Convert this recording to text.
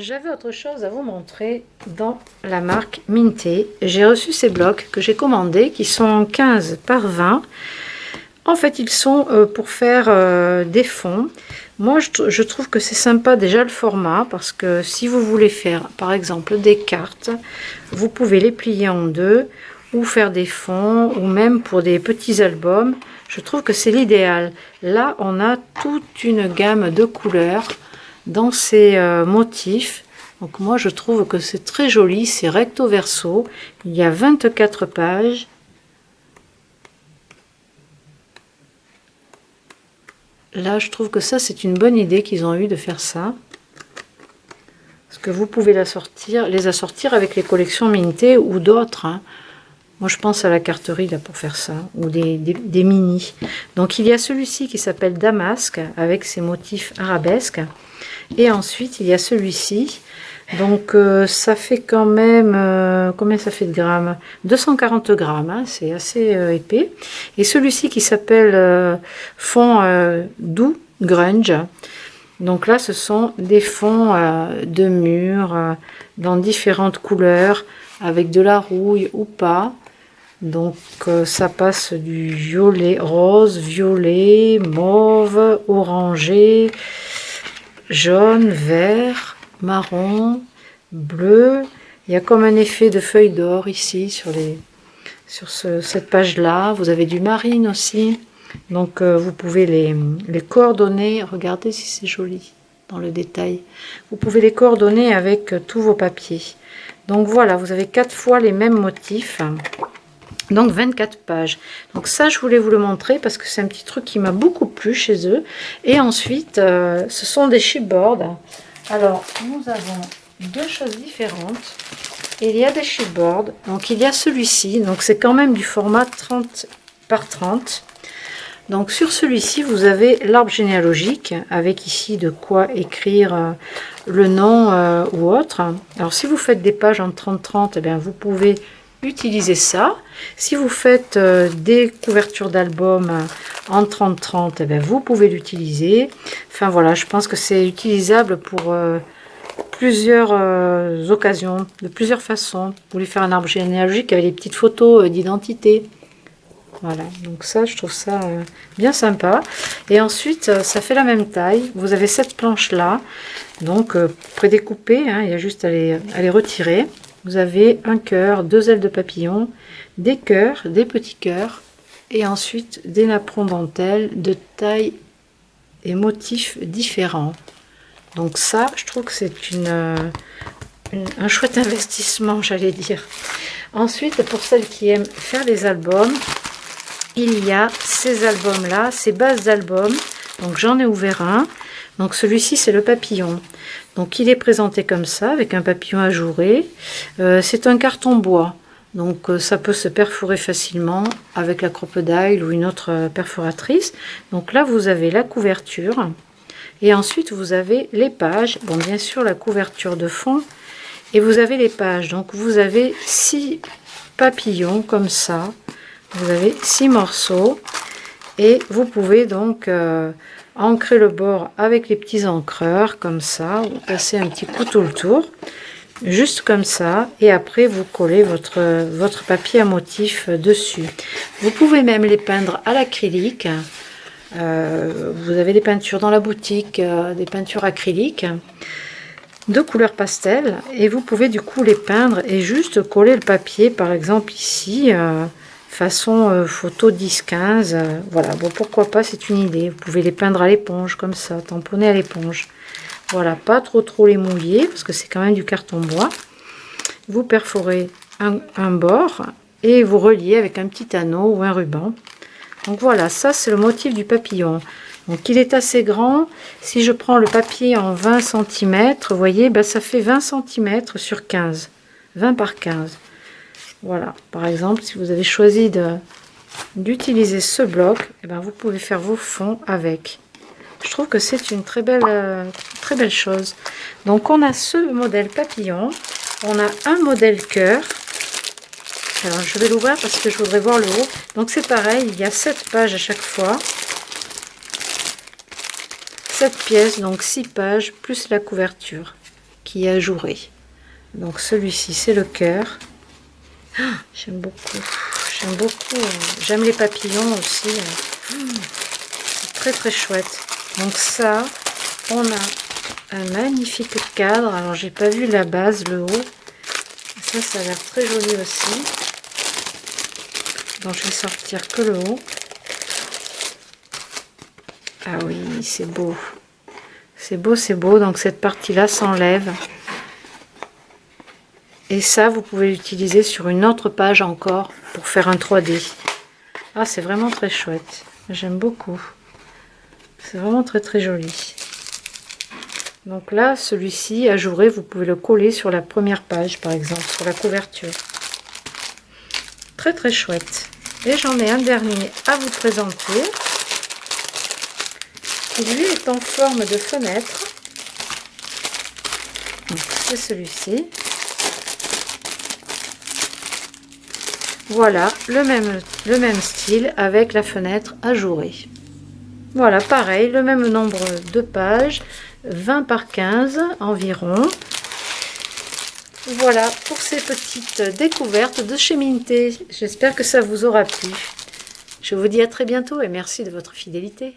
J'avais autre chose à vous montrer dans la marque Minté. J'ai reçu ces blocs que j'ai commandés qui sont 15 par 20. En fait, ils sont pour faire des fonds. Moi, je trouve que c'est sympa déjà le format parce que si vous voulez faire par exemple des cartes, vous pouvez les plier en deux ou faire des fonds ou même pour des petits albums. Je trouve que c'est l'idéal. Là, on a toute une gamme de couleurs dans ces motifs. Donc moi je trouve que c'est très joli, c'est recto verso, il y a 24 pages. Là je trouve que ça c'est une bonne idée qu'ils ont eu de faire ça. Parce que vous pouvez les assortir avec les collections Minté ou d'autres. Hein. Moi je pense à la carterie là pour faire ça, ou des mini. Donc il y a celui-ci qui s'appelle Damasque avec ses motifs arabesques. Et ensuite, il y a celui-ci. Donc, ça fait quand même... combien ça fait de grammes? 240 grammes, hein, c'est assez épais. Et celui-ci qui s'appelle fond doux grunge. Donc là, ce sont des fonds de mur dans différentes couleurs, avec de la rouille ou pas. Donc, ça passe du violet, rose, violet, mauve, orangé, jaune, vert, marron, bleu. Il y a comme un effet de feuilles d'or ici sur cette page-là. Vous avez du marine aussi. Donc vous pouvez les coordonner. Regardez si c'est joli dans le détail. Vous pouvez les coordonner avec tous vos papiers. Donc voilà, vous avez 4 fois les mêmes motifs. Donc 24 pages. Donc ça, je voulais vous le montrer parce que c'est un petit truc qui m'a beaucoup plu chez eux. Et ensuite, ce sont des chipboards. Alors, nous avons deux choses différentes. Il y a des chipboards. Donc il y a celui-ci. Donc c'est quand même du format 30 par 30. Donc sur celui-ci, vous avez l'arbre généalogique avec ici de quoi écrire le nom ou autre. Alors si vous faites des pages en 30-30, eh bien, vous pouvez utiliser ça. Si vous faites des couvertures d'albums en 30-30, eh bien, vous pouvez l'utiliser. Enfin voilà, je pense que c'est utilisable pour plusieurs occasions, de plusieurs façons. Vous voulez faire un arbre généalogique avec des petites photos d'identité. Voilà, donc ça, je trouve ça bien sympa. Et ensuite, ça fait la même taille. Vous avez cette planche-là. Donc, prédécoupée, hein, il y a juste à les retirer. Vous avez un cœur, deux ailes de papillon, des cœurs, des petits cœurs. Et ensuite, des napperons dentelle de taille et motifs différents. Donc ça, je trouve que c'est un chouette investissement, j'allais dire. Ensuite, pour celles qui aiment faire des albums, il y a ces albums-là, ces bases d'albums. Donc j'en ai ouvert un. Donc celui-ci, c'est le papillon. Donc il est présenté comme ça, avec un papillon ajouré. C'est un carton bois. Donc ça peut se perforer facilement avec la crocodile ou une autre perforatrice. Donc là, vous avez la couverture. Et ensuite, vous avez les pages. Bon, bien sûr, la couverture de fond. Et vous avez les pages. Donc vous avez 6 papillons comme ça. Vous avez 6 morceaux et vous pouvez donc ancrer le bord avec les petits encreurs comme ça, vous passez un petit coup tout le tour, juste comme ça, et après vous collez votre papier à motif dessus. Vous pouvez même les peindre à l'acrylique. Vous avez des peintures dans la boutique, des peintures acryliques de couleur pastel, et vous pouvez du coup les peindre et juste coller le papier, par exemple ici. Façon photo 10-15, voilà, bon pourquoi pas, c'est une idée. Vous pouvez les peindre à l'éponge comme ça, tamponner à l'éponge. Voilà, pas trop les mouiller parce que c'est quand même du carton bois. Vous perforez un bord et vous reliez avec un petit anneau ou un ruban. Donc voilà, ça c'est le motif du papillon. Donc il est assez grand. Si je prends le papier en 20 cm, vous voyez, ben, ça fait 20 cm sur 15, 20 par 15. Voilà, par exemple, si vous avez choisi d'utiliser ce bloc, eh ben, vous pouvez faire vos fonds avec. Je trouve que c'est une très belle chose. Donc, on a ce modèle papillon, on a un modèle cœur. Alors, je vais l'ouvrir parce que je voudrais voir le haut. Donc, c'est pareil, il y a 7 pages à chaque fois. 7 pièces, donc 6 pages, plus la couverture, qui est ajouré. Donc celui-ci, c'est le cœur. Oh, j'aime beaucoup. J'aime beaucoup. J'aime les papillons aussi. C'est très très chouette. Donc ça, on a un magnifique cadre. Alors j'ai pas vu la base, le haut. Ça a l'air très joli aussi. Donc je vais sortir que le haut. Ah oui, c'est beau. C'est beau, c'est beau. Donc cette partie-là s'enlève. Et ça, vous pouvez l'utiliser sur une autre page encore pour faire un 3D. Ah, c'est vraiment très chouette. J'aime beaucoup. C'est vraiment très très joli. Donc là, celui-ci, ajouré, vous pouvez le coller sur la première page, par exemple, sur la couverture. Très très chouette. Et j'en ai un dernier à vous présenter. Qui lui est en forme de fenêtre. C'est celui-ci. Voilà, le même style avec la fenêtre ajourée. Voilà, pareil, le même nombre de pages, 20 par 15 environ. Voilà pour ces petites découvertes de chez Minté. J'espère que ça vous aura plu. Je vous dis à très bientôt et merci de votre fidélité.